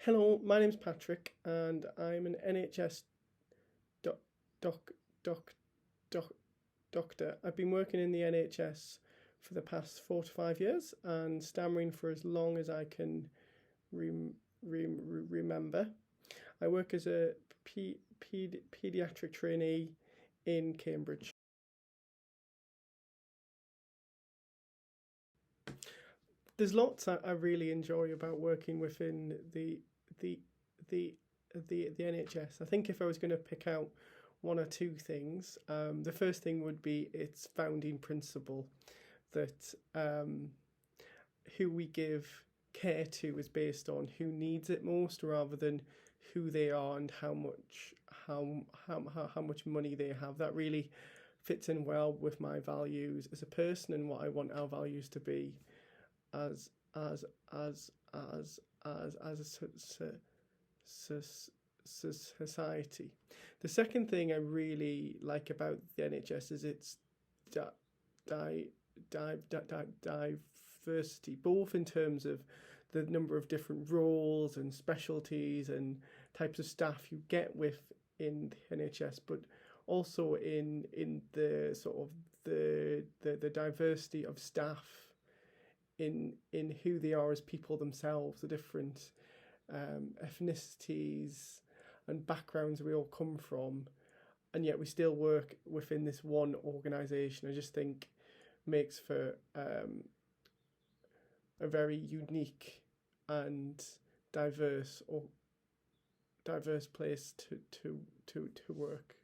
Hello, my name's Patrick, and I'm an NHS doc, doc, doc, doc, doctor. I've been working in the NHS for the past 4 to 5 years and stammering for as long as I can remember. I work as a paediatric trainee in Cambridge. There's lots I really enjoy about working within the the the NHS. I think if I was going to pick out one or two things, the first thing would be its founding principle that who we give care to is based on who needs it most rather than who they are and how much money they have. That really fits in well with my values as a person and what I want our values to be as as as as a society. The second thing I really like about the NHS is its di- di- diversity, both in terms of the number of different roles and specialties and types of staff you get within the NHS, but also in the sort of the diversity of staff in who they are as people themselves, the different ethnicities and backgrounds we all come from, and yet we still work within this one organisation. I just think makes for a very unique and diverse place to work.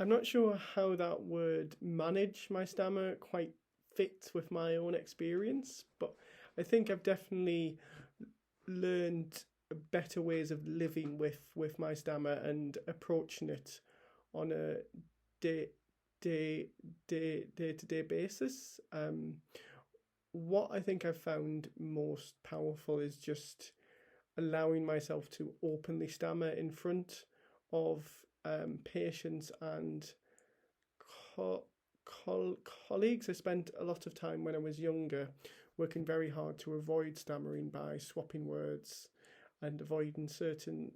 I'm not sure how that would manage my stammer quite fits with my own experience, but I think I've definitely learned better ways of living with my stammer and approaching it on a day to day basis. What I think I've found most powerful is just allowing myself to openly stammer in front of patients and co- colleagues. I spent a lot of time when I was younger working very hard to avoid stammering by swapping words and avoiding certain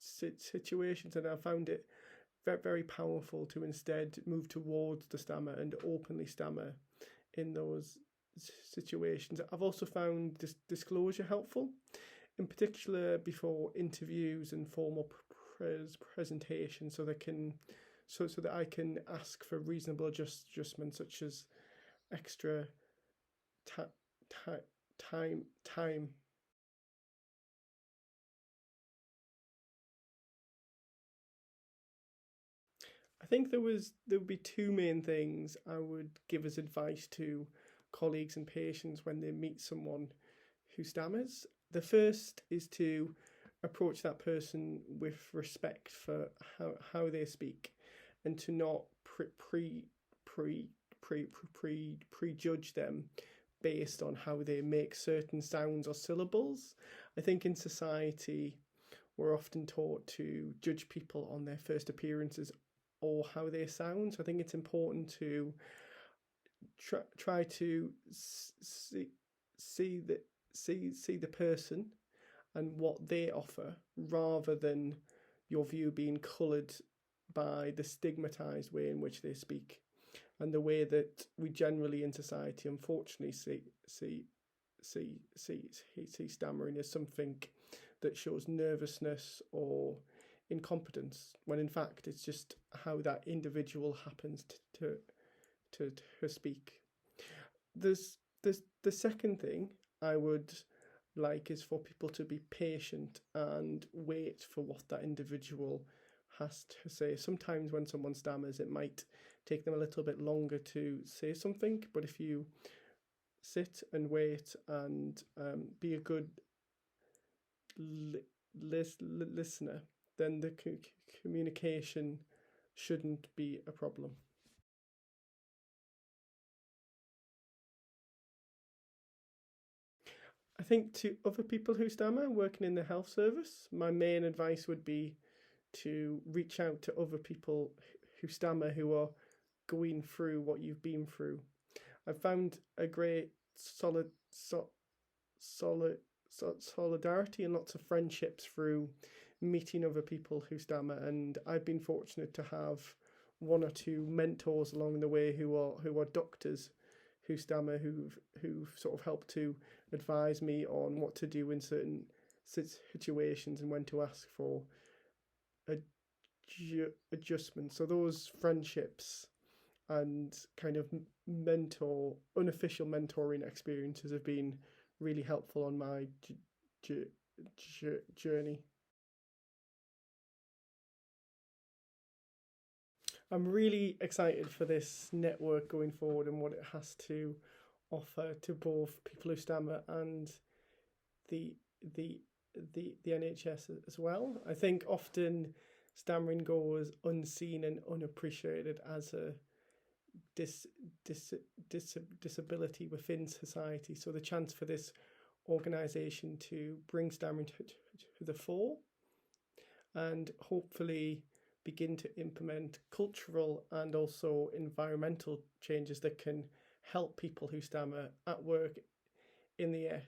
situations, and I found it very powerful to instead move towards the stammer and openly stammer in those situations. I've also found disclosure helpful, in particular before interviews and formal presentations, so that I can ask for reasonable adjustments such as extra time. I think there would be two main things I would give as advice to colleagues and patients when they meet someone who stammers. The first is to approach that person with respect for how they speak, and to not prejudge them based on how they make certain sounds or syllables. I think in society we're often taught to judge people on their first appearances or how they sound. So I think it's important to try to see the person and what they offer, rather than your view being coloured by the stigmatized way in which they speak and the way that we generally in society unfortunately see stammering as something that shows nervousness or incompetence, when in fact it's just how that individual happens to speak. The second thing I would like is for people to be patient and wait for what that individual has to say. Sometimes when someone stammers, it might take them a little bit longer to say something, but if you sit and wait and be a good listener, then the communication shouldn't be a problem. I think to other people who stammer working in the health service, my main advice would be to reach out to other people who stammer, who are going through what you've been through, I've found a great solid solidarity and lots of friendships through meeting other people who stammer, and I've been fortunate to have one or two mentors along the way who are doctors who stammer, who've sort of helped to advise me on what to do in certain situations and when to ask for adjustments. So those friendships and kind of unofficial mentoring experiences have been really helpful on my journey. I'm really excited for this network going forward and what it has to offer to both people who stammer and the the the NHS as well. I think often stammering goes unseen and unappreciated as a dis, dis, disability within society. So the chance for this organisation to bring stammering to the fore and hopefully begin to implement cultural and also environmental changes that can help people who stammer at work in the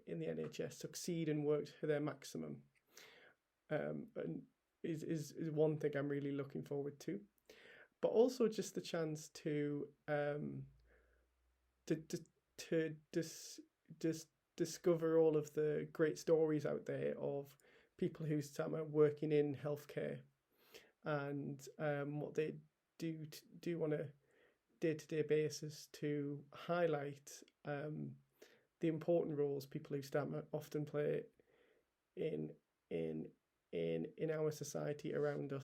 NHS succeed and work to their maximum. And is one thing I'm really looking forward to, but also just the chance to discover all of the great stories out there of people who stammer working in healthcare and what they do on a day-to-day basis to highlight the important roles people who stammer often play in our society around us.